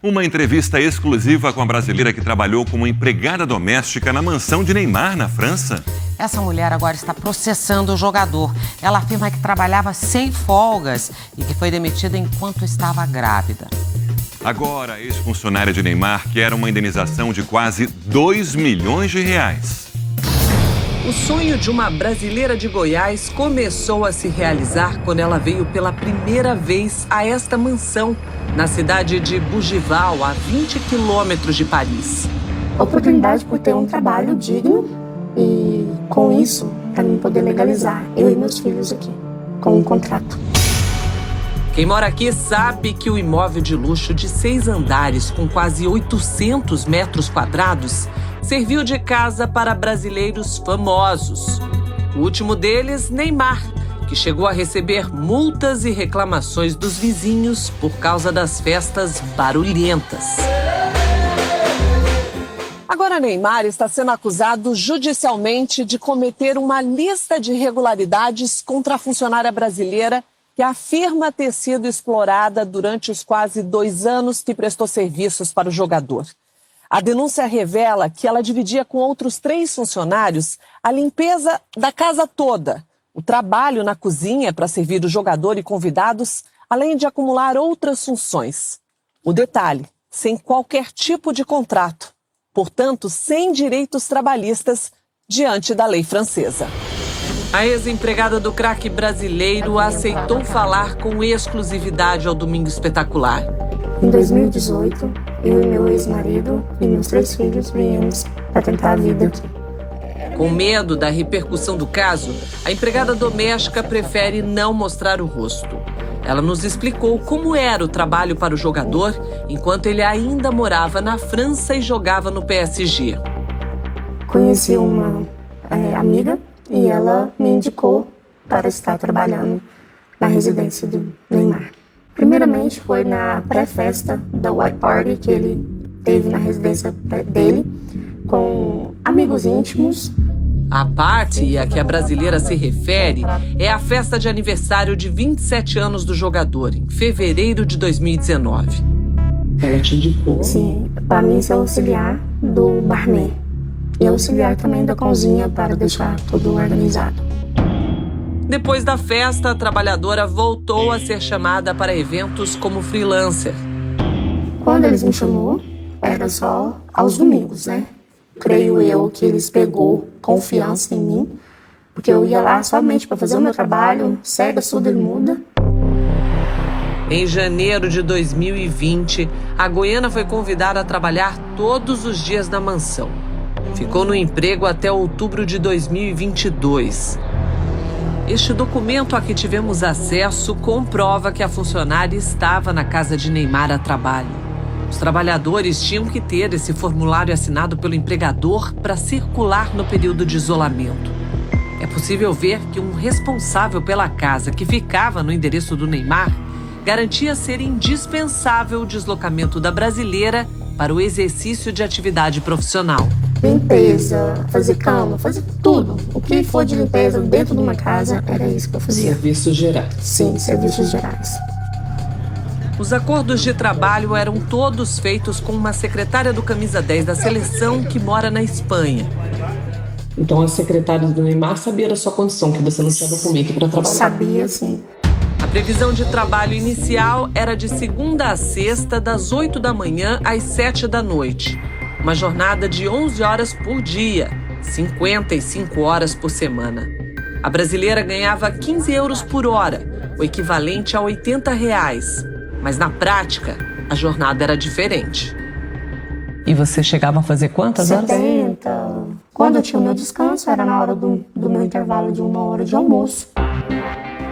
Uma entrevista exclusiva com a brasileira que trabalhou como empregada doméstica na mansão de Neymar, na França. Essa mulher agora está processando o jogador. Ela afirma que trabalhava sem folgas e que foi demitida enquanto estava grávida. Agora, a ex-funcionária de Neymar quer uma indenização de quase 2 milhões de reais. O sonho de uma brasileira de Goiás começou a se realizar quando ela veio pela primeira vez a esta mansão, na cidade de Bougival, a 20 quilômetros de Paris. Oportunidade por ter um trabalho digno e, com isso, para mim poder legalizar eu e meus filhos aqui, com um contrato. Quem mora aqui sabe que o imóvel de luxo de 6 andares, com quase 800 metros quadrados, serviu de casa para brasileiros famosos. O último deles, Neymar, que chegou a receber multas e reclamações dos vizinhos por causa das festas barulhentas. Agora, Neymar está sendo acusado judicialmente de cometer uma lista de irregularidades contra a funcionária brasileira que afirma ter sido explorada durante os quase 2 anos que prestou serviços para o jogador. A denúncia revela que ela dividia com outros 3 funcionários a limpeza da casa toda, o trabalho na cozinha para servir o jogador e convidados, além de acumular outras funções. O detalhe, sem qualquer tipo de contrato, portanto, sem direitos trabalhistas diante da lei francesa. A ex-empregada do craque brasileiro aceitou falar com exclusividade ao Domingo Espetacular. Em 2018, eu e meu ex-marido e meus 3 filhos viemos para tentar a vida aqui. Com medo da repercussão do caso, a empregada doméstica prefere não mostrar o rosto. Ela nos explicou como era o trabalho para o jogador enquanto ele ainda morava na França e jogava no PSG. Conheci uma amiga e ela me indicou para estar trabalhando na residência do Neymar. Primeiramente foi na pré-festa da White Party que ele teve na residência dele, com amigos íntimos. A party a que a brasileira se refere é a festa de aniversário de 27 anos do jogador, em fevereiro de 2019. Ela te indicou? Sim, para mim ser auxiliar do barman e auxiliar também da cozinha para deixar tudo organizado. Depois da festa, a trabalhadora voltou a ser chamada para eventos como freelancer. Quando eles me chamou, era só aos domingos, né? Creio eu que eles pegou confiança em mim, porque eu ia lá somente para fazer o meu trabalho, cega, surda e muda. Em janeiro de 2020, a goiana foi convidada a trabalhar todos os dias na mansão. Ficou no emprego até outubro de 2022. Este documento a que tivemos acesso comprova que a funcionária estava na casa de Neymar a trabalho. Os trabalhadores tinham que ter esse formulário assinado pelo empregador para circular no período de isolamento. É possível ver que um responsável pela casa que ficava no endereço do Neymar garantia ser indispensável o deslocamento da brasileira para o exercício de atividade profissional. Limpeza, fazer cama, fazer tudo. O que for de limpeza dentro de uma casa, era isso que eu fazia. Serviços gerais. Sim, serviços gerais. Os acordos de trabalho eram todos feitos com uma secretária do Camisa 10 da seleção que mora na Espanha. Então a secretária do Neymar sabia da sua condição, que você não tinha documento para trabalhar? Sabia, sim. A previsão de trabalho inicial era de segunda a sexta, das 8 da manhã às 7 da noite. Uma jornada de 11 horas por dia, 55 horas por semana. A brasileira ganhava 15 euros por hora, o equivalente a R$80. Mas na prática, a jornada era diferente. E você chegava a fazer quantas horas? 70. Quando eu tinha o meu descanso, era na hora do meu intervalo de 1 hora de almoço.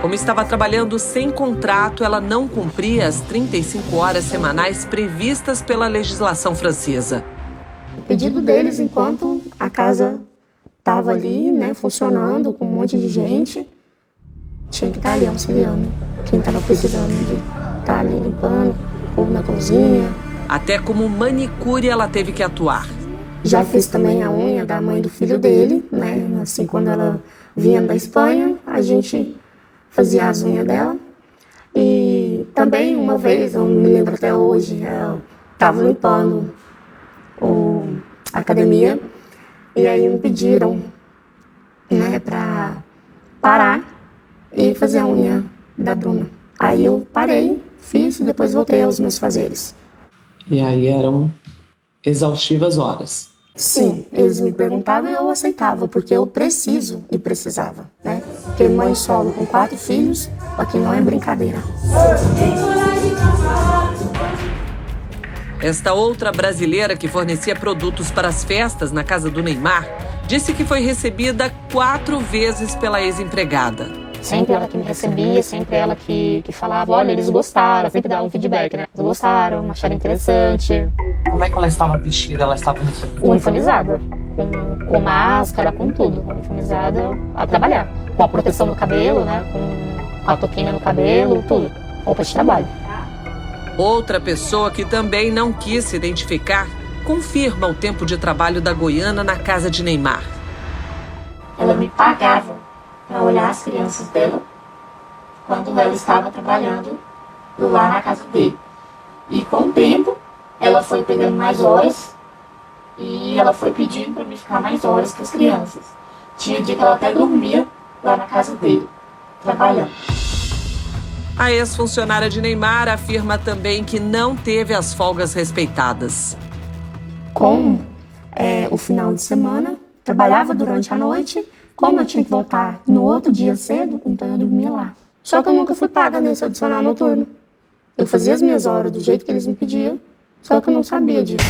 Como estava trabalhando sem contrato, ela não cumpria as 35 horas semanais previstas pela legislação francesa. O pedido deles, enquanto a casa estava ali, né, funcionando, com um monte de gente, tinha que estar ali auxiliando quem estava precisando de estar ali limpando, ou na cozinha. Até como manicure ela teve que atuar. Já fiz também a unha da mãe do filho dele, né? Assim, quando ela vinha da Espanha, a gente fazia as unhas dela. E também uma vez, eu me lembro até hoje, estava limpando a academia e aí me pediram, né, para parar e fazer a unha da Bruna. Aí eu parei, fiz e depois voltei aos meus fazeres. E aí eram exaustivas horas. Sim, eles me perguntavam e eu aceitava, porque eu preciso e precisava, né? Porque mãe solo com 4 filhos, aqui não é brincadeira. Esta outra brasileira que fornecia produtos para as festas na casa do Neymar disse que foi recebida 4 vezes pela ex-empregada. Sempre ela que me recebia, sempre ela que falava, olha, eles gostaram, sempre dava um feedback, né? Eles gostaram, acharam interessante. Como é que ela estava vestida? Ela estava Uniformizada, com máscara, com tudo. Uniformizada a trabalhar. Com a proteção no cabelo, né? Com a toquinha no cabelo, tudo. Roupa de trabalho. Outra pessoa que também não quis se identificar confirma o tempo de trabalho da goiana na casa de Neymar. Ela me pagava para olhar as crianças dela quando ela estava trabalhando lá na casa dele. E com o tempo, ela foi pegando mais horas e ela foi pedindo para mim ficar mais horas com as crianças. Tinha dia que ela até dormia lá na casa dele, trabalhando. A ex-funcionária de Neymar afirma também que não teve as folgas respeitadas. Como o final de semana, trabalhava durante a noite, como eu tinha que voltar no outro dia cedo, então eu dormia lá. Só que eu nunca fui paga nesse adicional noturno. Eu fazia as minhas horas do jeito que eles me pediam, só que eu não sabia disso.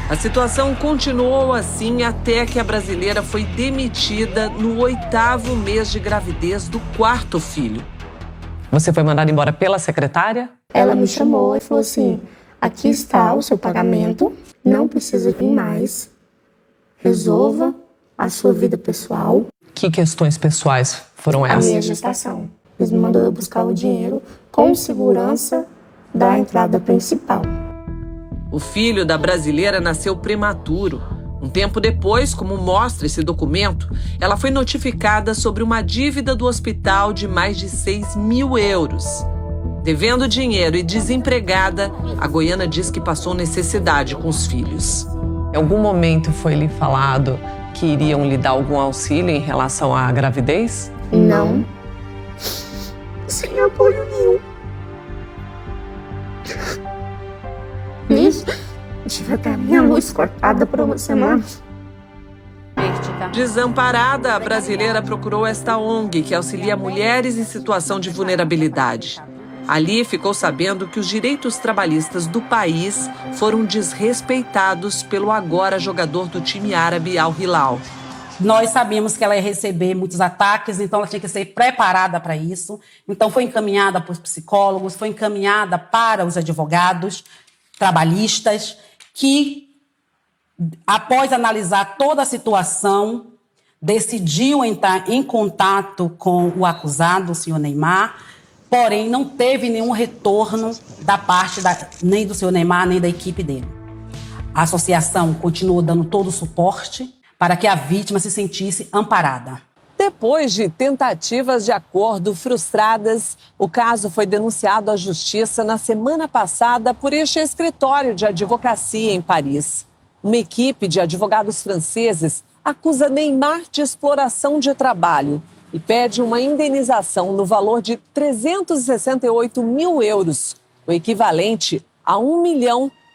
A situação continuou assim até que a brasileira foi demitida no 8º mês de gravidez do 4º filho. Você foi mandada embora pela secretária? Ela me chamou e falou assim, aqui está o seu pagamento, não precisa vir mais, resolva a sua vida pessoal. Que questões pessoais foram essas? A minha gestação. Eles me mandaram eu buscar o dinheiro com segurança da entrada principal. O filho da brasileira nasceu prematuro. Um tempo depois, como mostra esse documento, ela foi notificada sobre uma dívida do hospital de mais de 6 mil euros. Devendo dinheiro e desempregada, a goiana diz que passou necessidade com os filhos. Em algum momento foi lhe falado que iriam lhe dar algum auxílio em relação à gravidez? Não. Sem apoio nenhum. Nisso, tive até a minha luz cortada por uma semana. Desamparada, a brasileira procurou esta ONG, que auxilia mulheres em situação de vulnerabilidade. Ali ficou sabendo que os direitos trabalhistas do país foram desrespeitados pelo agora jogador do time árabe Al Hilal. Nós sabíamos que ela ia receber muitos ataques, então ela tinha que ser preparada para isso. Então foi encaminhada para os psicólogos, foi encaminhada para os advogados trabalhistas, que, após analisar toda a situação, decidiu entrar em contato com o acusado, o senhor Neymar, porém não teve nenhum retorno da parte nem do senhor Neymar, nem da equipe dele. A associação continuou dando todo o suporte para que a vítima se sentisse amparada. Depois de tentativas de acordo frustradas, o caso foi denunciado à justiça na semana passada por este escritório de advocacia em Paris. Uma equipe de advogados franceses acusa Neymar de exploração de trabalho e pede uma indenização no valor de 368 mil euros, o equivalente a R$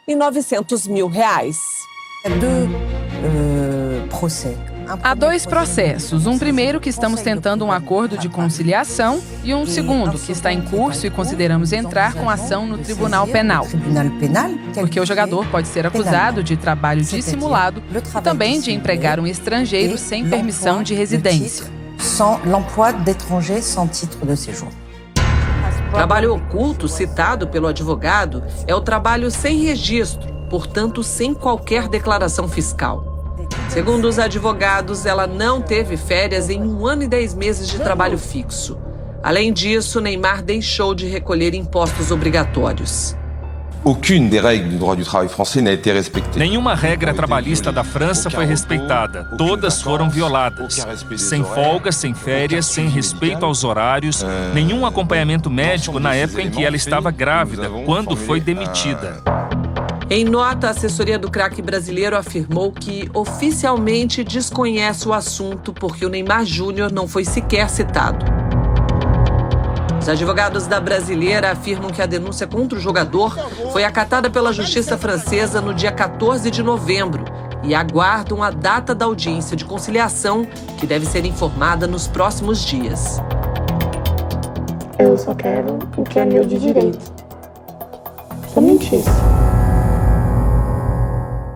1.900.000. Há 2 processos. Um primeiro que estamos tentando um acordo de conciliação e um segundo que está em curso e consideramos entrar com ação no Tribunal Penal. Porque o jogador pode ser acusado de trabalho dissimulado e também de empregar um estrangeiro sem permissão de residência. Trabalho oculto citado pelo advogado é o trabalho sem registro, portanto sem qualquer declaração fiscal. Segundo os advogados, ela não teve férias em 1 ano e 10 meses de trabalho fixo. Além disso, Neymar deixou de recolher impostos obrigatórios. Nenhuma regra trabalhista da França foi respeitada. Todas foram violadas. Sem folga, sem férias, sem respeito aos horários, nenhum acompanhamento médico na época em que ela estava grávida, quando foi demitida. Em nota, a assessoria do craque brasileiro afirmou que oficialmente desconhece o assunto porque o Neymar Júnior não foi sequer citado. Os advogados da brasileira afirmam que a denúncia contra o jogador foi acatada pela justiça francesa no dia 14 de novembro e aguardam a data da audiência de conciliação, que deve ser informada nos próximos dias. Eu só quero o que é meu de direito. Somente isso.